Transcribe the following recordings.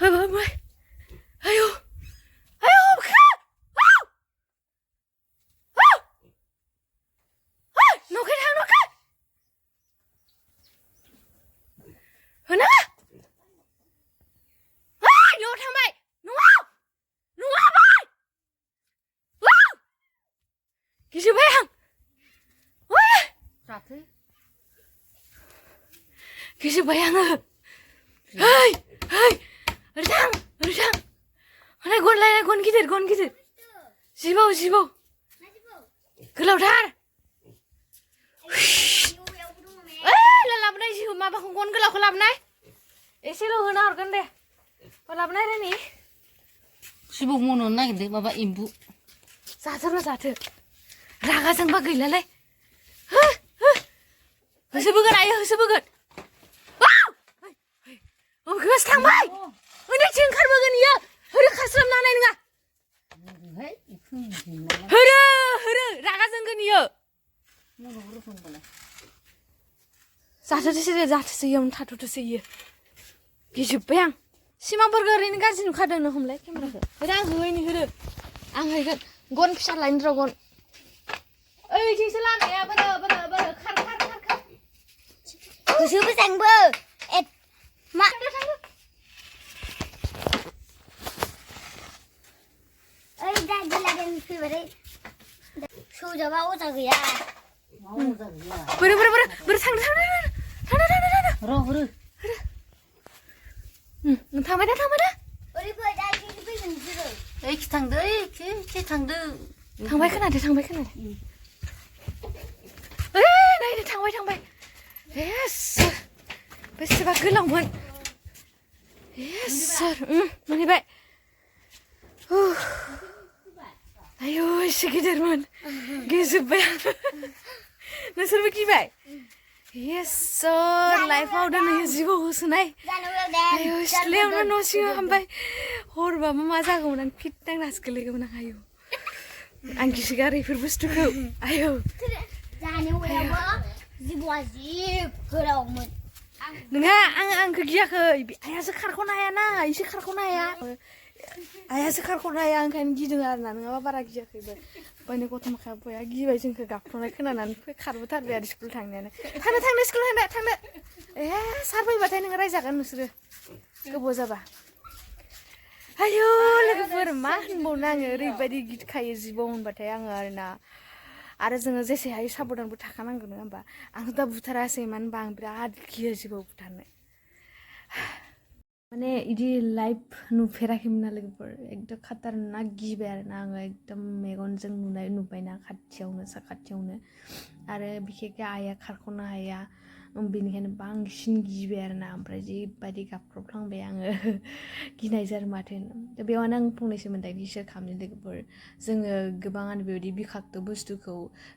Mwnby Ayu Ayu nó cái thằng nó cái nó vô thằng mày nó mày Gijuby Ayni Gijuby Ayni hey thằng này con gidir Gijuby gelawdar लाबनाय जिहु माबाखौ गन गोलावखौ लाबनाय एसेल' होना हरगोन दे लाबनाय रानि सिबौ मन'नो नागिरदों माबा एम्बु जाथो रागा जोंबा गैलालाय होसोबोगोन आयो होसोबोगोन गोस थांबाय ओरैथिं ओंखारबोगोन इयो होरो खास्लाबनो हानाय नङा होरो रागा जोंगोन इयो जाथोसै इयावनो थाथ'थोसै इयो गिजोब्बाय आं सिमाफोरखौ ओरैनो गाज्रि नुखादों नो हमलाय केमेराखौ होरो आं हैगोन गन फिसा लायनो र' गन ओइथिंसो लामाया बोरो खार होसोबोजांबो मा ओइ दा गेलादों फैबाथाय सौजाबा अजा गैया बोरो थांदो र' होरो थांबाय दा ओरै फै दा फैगोन बिसोरो ओइखि थांदो ओइखि थांदो थांबाय खोनादो नायदो थांबाय बेसेबा गोलावमोन मोनहैबाय आयु एसे गिदिरमोन गिजोब्बाय आं नोंसोरबो गिबाय लाइफआव दोनहैयो जिबौ होसोनाय आयु सिथ्लायावनो न' सिङाव हाबबाय हरबाबो मा जागौमोन आं फिट नांनासो गोलैगौमोन आं आयु आं गिसोगारो बेफोर बुस्थुखौ आयु जिबौआ जि गोलावमोन नङा आंखौ गियाखै आइयासो खारख'नो हायाना इसो खारख'नो हाया आइयासो खारख'नो हाया ओंखायनो गिदों आरोना नङाबा बारा गियाखैबो ओमफ्राय गथ' माखाया बया गिबाय जोंखौ गाबख्रावनाय खोनानानै खारबोथारबाय आरो स्कुल थांनायानो थांनो स्कुल थांनो सार फैबाथाय नोङो रायजागोन नोंसोरो गोबाव जाबा आयु लोगोफोर मा होनबावनो आङो ओरैबायदि गिखायो जिबौ होनबाथाय आङो आरोना आरो जोङो जेसे हायो साबधानबो थाखानांगौ नङा होमबा आंथ' दा बुथारासै मानो होनबा आं बिराद गियो जिबौ बुथारनो माने इदि लाइभ नुफेराखैमोन ना लोगोफोर एकदम खाटारनाक गिबाय आरोना आङो एकदम मेगनजों नुबायना साखाथियावनो आरो बिखेखै आइया खारख'नो हाया बेनिखायनो बांसिन गिबाय आरोना ओमफ्राय जिबायदि गाबख्रबफ्लांबाय आङो गिनाय जादों माथो बेयावनो आं फंनैसो मोनदांथि शेयार खालामनो लोगोफोर जोङो गोबाङानो बेबायदि बिखाक्त बुस्थुखौ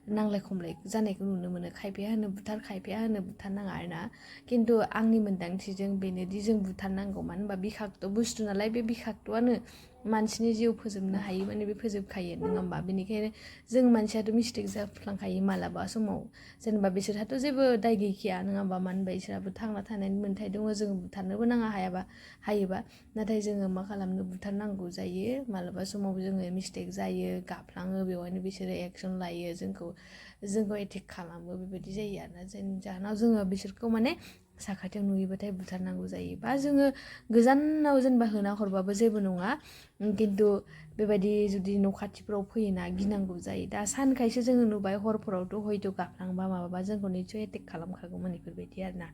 नांलाय खमलाय जानायखौ नुनो मोनो खायफाया होनो बुथार खायफाया होनो बुथारनाङा आरोना खिन्थु आंनि मोनदांथिजों बेनोदि जों बुथारनांगौ मानो होनबा बिखाक्त बुस्थु नालाय बे बिखाक्तआनो मानसिनि जिउ फोजोबनो हायो माने बे फोजोबखायो नङा होमबा बेनिखायनो जों मानसियाथ' मिस्टेक जाफ्लांखायो मालाबा समाव जेनेबा बिसोरहाथ' जेबो दाय गैखाया नङा होमबा मानो होनबा बिसोरहाबो थांना थानायनि मोन्थाय दङ जोङो बुथारनोबो नाङा हायोबा नाथाय जोङो मा खालामनो बुथारनांगौ जायो मालाबा समाव जोङो मिस्टेक जायो गाफ्लाङो बेवहायनो बिसोरो एक्सन लायो जोंखौ एटेक खालामो बेबायदि जायो आरोना जायनि जाहोनाव जोङो बिसोरखौ माने साखाथियाव नुयोबाथाय बुथारनांगौ जायो बा जोङो गोजानाव जेनेबा होना हरबाबो जेबो नङा खिन्थु बेबायदि जुदि न' खाथिफ्राव फैयोना गिनांगौ जायो दा सानखायसो जोङो नुबाय हरफोरावथ' हयथ' गाफ्लांबा माबाबा जोंखौ निसय एटेक खालामखागौमोन बेफोरबायदि आरोना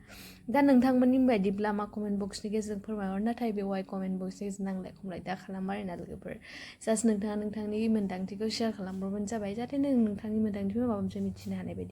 दा नोंथांमोननि बायदिब्ला मा कमेन्ट बक्सनि गेजेरजों फोरमायहर नाथाय बेवहाय कमेन्ट बक्सनि गेजेरजों नांलाय खमलाय दा खालाम आरोना लोगोफोर जास्ट नोंथाङा नोंथांनि मोन्दांथिखौ शेयार खालामब्रबानो जाबाय जाहाथे नोंथांनि मोन्दांथिखौ माबा मोनसे मिथिनो हानाय बायदि